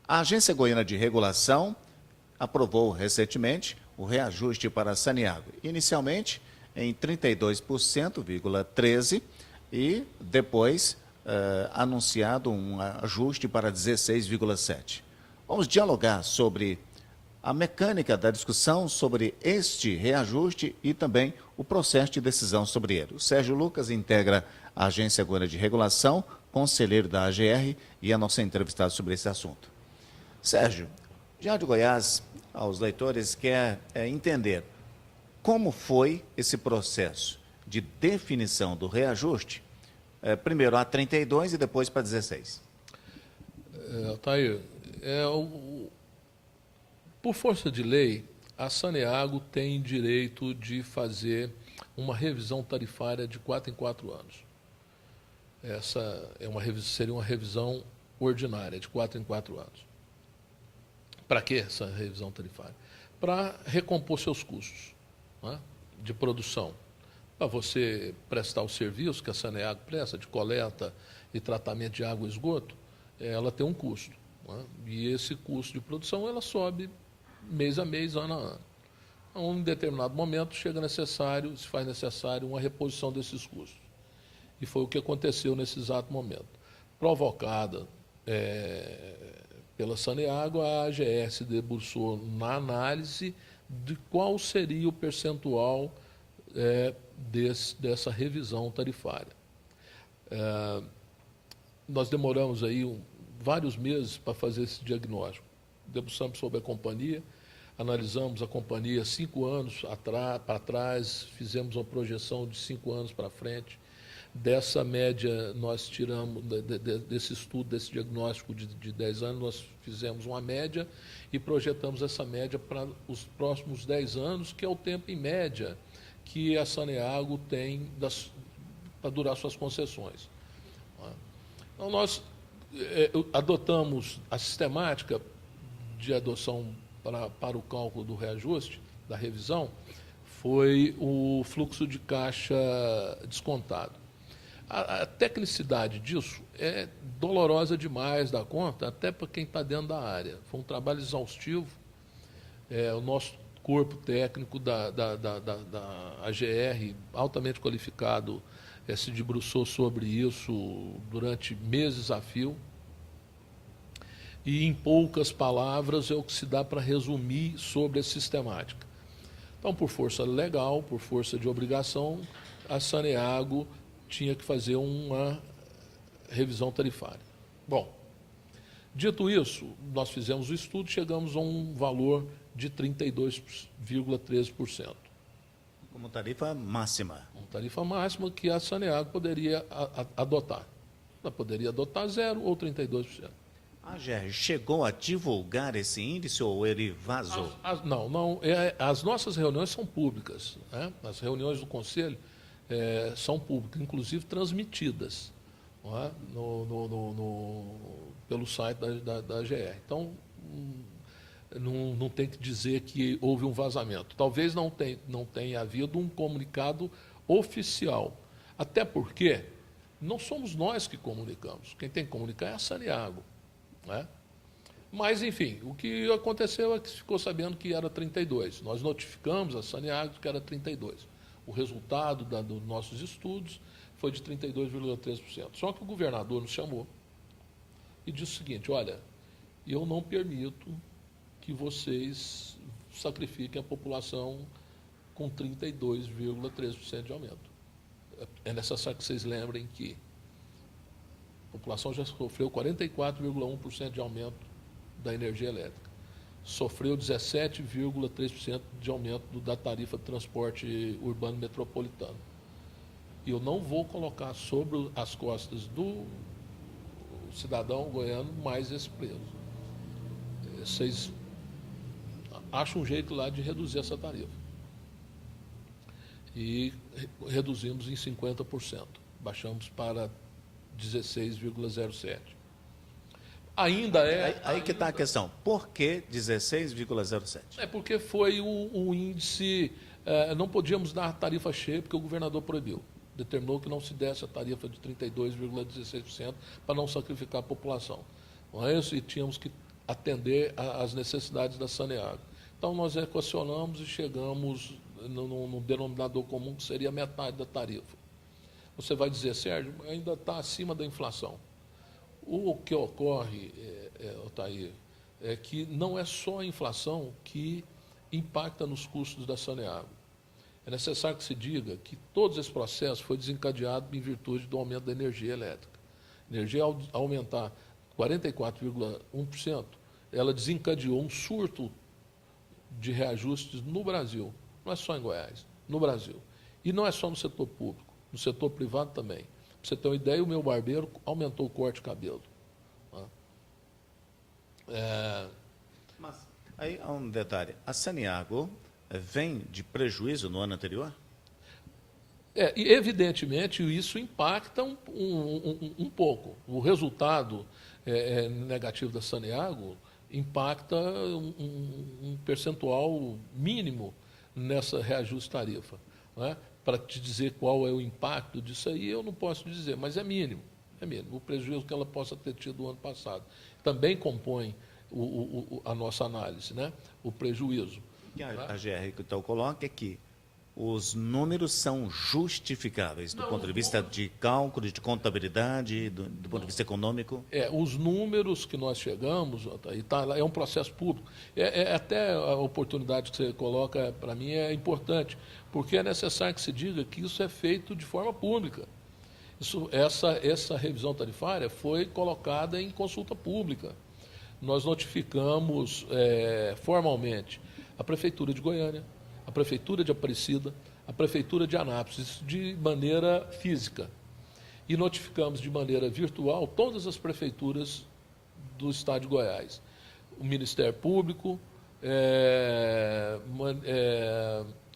A Agência Goiana de Regulação aprovou recentemente o reajuste para Saneago, inicialmente em 32,13% e depois anunciado um ajuste para 16,7%. Vamos dialogar sobre a mecânica da discussão sobre este reajuste e também o processo de decisão sobre ele. O Sérgio Lucas integra a Agência Goiana de Regulação, conselheiro da AGR e a nossa entrevistada sobre esse assunto. Sérgio, Diário de Goiás, aos leitores, quer entender como foi esse processo de definição do reajuste, primeiro a 32 e depois para 16. Altair, por força de lei, a Saneago tem direito de fazer uma revisão tarifária de 4 em 4 anos. Essa seria uma revisão ordinária, de 4 em 4 anos. Para que essa revisão tarifária? Para recompor seus custos, né, de produção. Para você prestar o serviço que a Saneago presta, de coleta e tratamento de água e esgoto, ela tem um custo, né, e esse custo de produção ela sobe mês a mês, ano a ano. Então, em determinado momento, se faz necessário uma reposição desses custos. E foi o que aconteceu nesse exato momento. Provocada pela Saneago, a AGR se debruçou na análise de qual seria o percentual dessa revisão tarifária. Nós demoramos aí vários meses para fazer esse diagnóstico. Debruçamos sobre a companhia, analisamos a companhia 5 anos para trás, fizemos uma projeção de 5 anos para frente. Dessa média, nós tiramos, desse estudo, desse diagnóstico de 10 anos, nós fizemos uma média e projetamos essa média para os próximos 10 anos, que é o tempo, em média, que a Saneago tem para durar suas concessões. Então, nós adotamos a sistemática de adoção para o cálculo do reajuste, da revisão, foi o fluxo de caixa descontado. A tecnicidade disso é dolorosa demais da conta, até para quem está dentro da área. Foi um trabalho exaustivo. O nosso corpo técnico da AGR, altamente qualificado, se debruçou sobre isso durante meses a fio. E, em poucas palavras, é o que se dá para resumir sobre a sistemática. Então, por força legal, por força de obrigação, a Saneago tinha que fazer uma revisão tarifária. Bom, dito isso, nós fizemos o estudo e chegamos a um valor de 32,13%. Como tarifa máxima. Uma tarifa máxima que a Saneago poderia adotar. Ela poderia adotar 0% ou 32%. A AGR chegou a divulgar esse índice ou ele vazou? Não. As nossas reuniões são públicas, né? As reuniões do Conselho são públicas, inclusive transmitidas, não é? Pelo site da AGR. Então, não tem que dizer que houve um vazamento. Talvez não tenha havido um comunicado oficial. Até porque não somos nós que comunicamos. Quem tem que comunicar é a Saneago. Né? Mas, enfim, o que aconteceu é que se ficou sabendo que era 32. Nós notificamos a Saneago que era 32. O resultado dos nossos estudos foi de 32,3%. Só que o governador nos chamou e disse o seguinte: olha, eu não permito que vocês sacrifiquem a população com 32,3% de aumento. É necessário que vocês lembrem que a população já sofreu 44,1% de aumento da energia elétrica. Sofreu 17,3% de aumento da tarifa de transporte urbano metropolitano. E eu não vou colocar sobre as costas do cidadão goiano mais esse preço. Vocês acham um jeito lá de reduzir essa tarifa. E reduzimos em 50%. Baixamos para 16,07%. Aí que está a questão. Por que 16,07%? É porque foi o índice... não podíamos dar tarifa cheia porque o governador proibiu. Determinou que não se desse a tarifa de 32,16% para não sacrificar a população. Não é isso? E tínhamos que atender às necessidades da Saneago. Então, nós equacionamos e chegamos no denominador comum, que seria metade da tarifa. Você vai dizer, Sérgio, ainda está acima da inflação. O que ocorre, Otair, é que não é só a inflação que impacta nos custos da Saneago. É necessário que se diga que todo esse processo foi desencadeado em virtude do aumento da energia elétrica. A energia, ao aumentar 44,1%, ela desencadeou um surto de reajustes no Brasil. Não é só em Goiás, no Brasil. E não é só no setor público, no setor privado também. Para você ter uma ideia, o meu barbeiro aumentou o corte de cabelo. Mas aí há um detalhe. A Saneago vem de prejuízo no ano anterior? E evidentemente, isso impacta um pouco. O resultado negativo da Saneago impacta um percentual mínimo nessa reajuste tarifa. Não é? Para te dizer qual é o impacto disso aí, eu não posso dizer, mas é mínimo. É mínimo. O prejuízo que ela possa ter tido no ano passado também compõe a nossa análise, né? O prejuízo. O que a GR então coloca é que os números são justificáveis do ponto de vista de cálculo, de contabilidade, do ponto de vista econômico? Os números que nós chegamos, é um processo público. Até a oportunidade que você coloca, para mim, é importante, porque é necessário que se diga que isso é feito de forma pública. Essa revisão tarifária foi colocada em consulta pública. Nós notificamos formalmente a Prefeitura de Goiânia, a Prefeitura de Aparecida, a Prefeitura de Anápolis, isso de maneira física. E notificamos de maneira virtual todas as prefeituras do Estado de Goiás. O Ministério Público,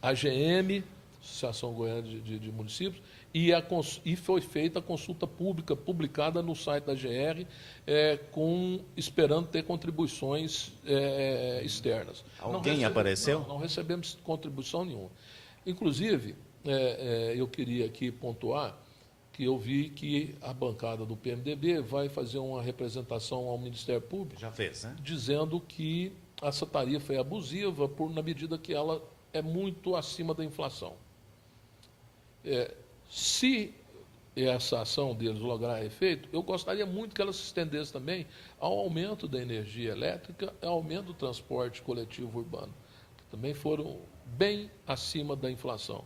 a AGM, Associação Goiana de Municípios, e foi feita a consulta pública, publicada no site da GR, esperando ter contribuições externas. Alguém apareceu? Não recebemos contribuição nenhuma. Inclusive, eu queria aqui pontuar que eu vi que a bancada do PMDB vai fazer uma representação ao Ministério Público. Já fez, né? Dizendo que essa tarifa é abusiva na medida que ela é muito acima da inflação. Se essa ação deles lograr efeito, eu gostaria muito que ela se estendesse também ao aumento da energia elétrica e ao aumento do transporte coletivo urbano, que também foram bem acima da inflação.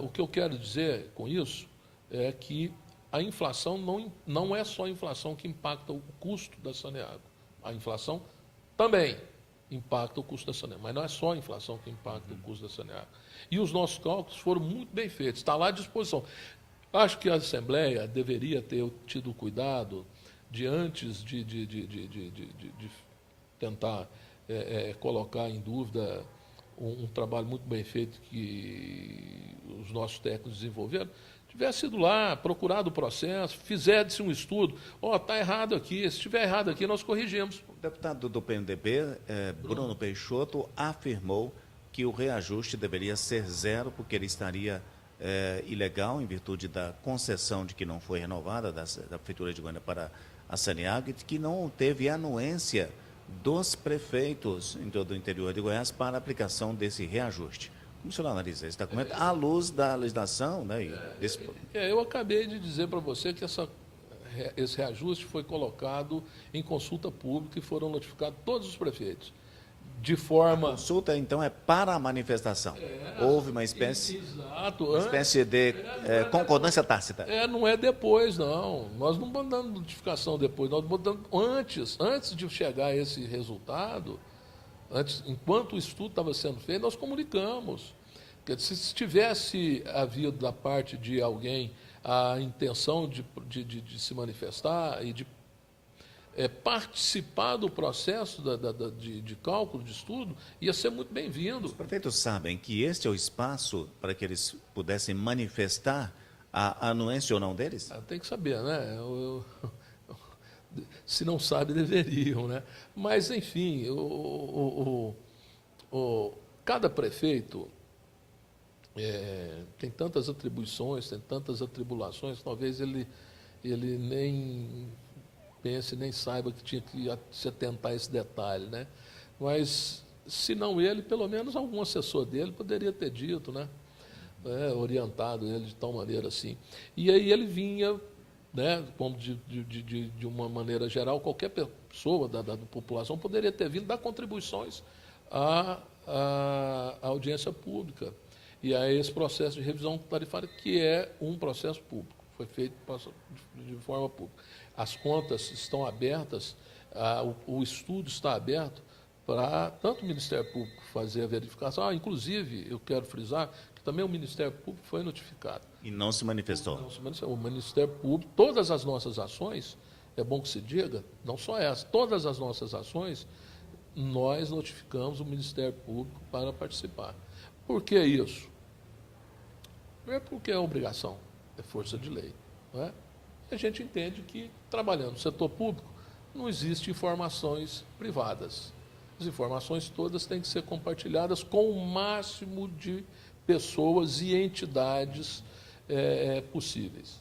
O que eu quero dizer com isso é que a inflação não é só a inflação que impacta o custo da Saneago. A inflação também impacta o custo da Saneago, mas não é só a inflação que impacta o custo da Saneago. E os nossos cálculos foram muito bem feitos, está lá à disposição. Acho que a Assembleia deveria ter tido cuidado de, antes de tentar colocar em dúvida um trabalho muito bem feito que os nossos técnicos desenvolveram, tivesse ido lá, procurado o processo, fizesse um estudo, está errado aqui, se estiver errado aqui, nós corrigimos. O deputado do PMDB, Bruno Peixoto, afirmou que o reajuste deveria ser zero, porque ele estaria ilegal em virtude da concessão de que não foi renovada da Prefeitura de Goiânia para a Saneago e de que não teve anuência dos prefeitos do interior de Goiás para a aplicação desse reajuste. Como o senhor analisa esse documento à luz da legislação? Né, eu acabei de dizer para você que esse reajuste foi colocado em consulta pública e foram notificados todos os prefeitos. De forma... A consulta, então, é para a manifestação. Houve uma espécie, de concordância tácita. Não é depois, não. Nós não mandamos notificação depois, nós mandamos antes de chegar a esse resultado, enquanto o estudo estava sendo feito, nós comunicamos. Porque se tivesse havido da parte de alguém a intenção de se manifestar e de participar do processo de cálculo, de estudo, ia ser muito bem-vindo. Os prefeitos sabem que este é o espaço para que eles pudessem manifestar a anuência ou não deles? Tem que saber, né? Se não sabe, deveriam, né? Mas, enfim, cada prefeito tem tantas atribuições, tem tantas atribulações, talvez ele nem pense, nem saiba que tinha que se atentar a esse detalhe, né? Mas, se não ele, pelo menos algum assessor dele poderia ter dito, né? Orientado ele de tal maneira assim. E aí ele vinha, né, como de uma maneira geral, qualquer pessoa da população poderia ter vindo dar contribuições à audiência pública e a esse processo de revisão tarifária, que é um processo público, foi feito de forma pública. As contas estão abertas, o estudo está aberto para tanto o Ministério Público fazer a verificação. Inclusive, eu quero frisar que também o Ministério Público foi notificado. E não se manifestou. O Ministério Público, todas as nossas ações, é bom que se diga, não só essa, todas as nossas ações, nós notificamos o Ministério Público para participar. Por que isso? Primeiro porque é obrigação, é força de lei. Não é? A gente entende que, trabalhando no setor público, não existe informações privadas. As informações todas têm que ser compartilhadas com o máximo de pessoas e entidades possíveis.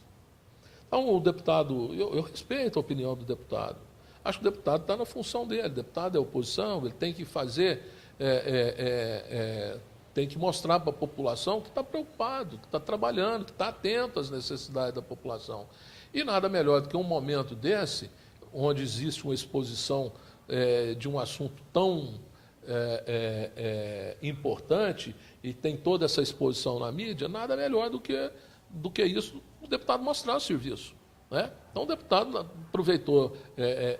Então, o deputado, eu respeito a opinião do deputado. Acho que o deputado está na função dele. O deputado é oposição, ele tem que fazer, tem que mostrar para a população que está preocupado, que está trabalhando, que está atento às necessidades da população. E nada melhor do que um momento desse, onde existe uma exposição de um assunto tão importante e tem toda essa exposição na mídia, nada melhor do que isso, o deputado mostrar o serviço. Né? Então, o deputado aproveitou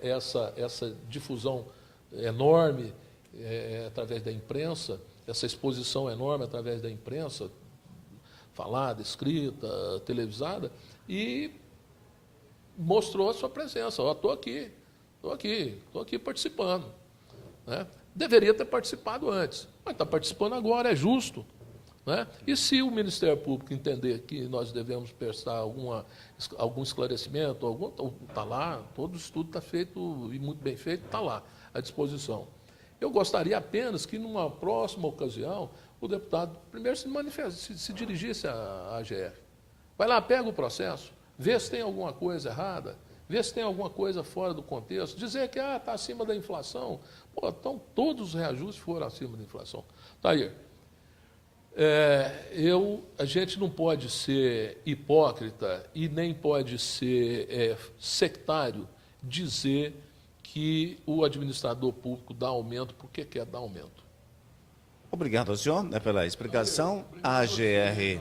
essa difusão enorme através da imprensa, essa exposição enorme através da imprensa, falada, escrita, televisada, e mostrou a sua presença. Estou aqui participando. Né? Deveria ter participado antes, mas está participando agora, é justo. Né? E se o Ministério Público entender que nós devemos prestar algum esclarecimento, está lá, todo o estudo está feito e muito bem feito, está lá, à disposição. Eu gostaria apenas que, numa próxima ocasião, o deputado primeiro se dirigisse à AGR. Vai lá, pega o processo, vê se tem alguma coisa errada, vê se tem alguma coisa fora do contexto, dizer que está acima da inflação. Pô, então todos os reajustes foram acima da inflação. Tá aí. A gente não pode ser hipócrita e nem pode ser sectário dizer que o administrador público dá aumento porque quer dar aumento. Obrigado ao senhor, né, pela explicação. A AGR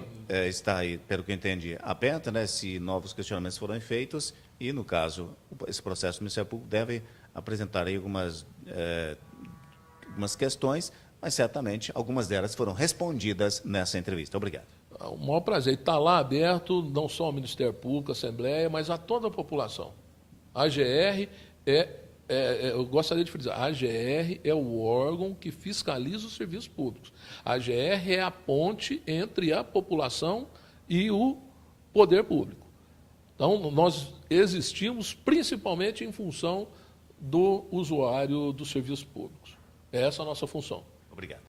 está aí, pelo que eu entendi, aberta, né, se novos questionamentos forem feitos e, no caso, esse processo do Ministério Público deve apresentar aí algumas questões, mas certamente algumas delas foram respondidas nessa entrevista. Obrigado. É um maior prazer. Está lá aberto, não só ao Ministério Público, à Assembleia, mas a toda a população. A AGR eu gostaria de frisar, a AGR é o órgão que fiscaliza os serviços públicos. A AGR é a ponte entre a população e o poder público. Então, nós existimos principalmente em função do usuário dos serviços públicos. Essa é a nossa função. Obrigado.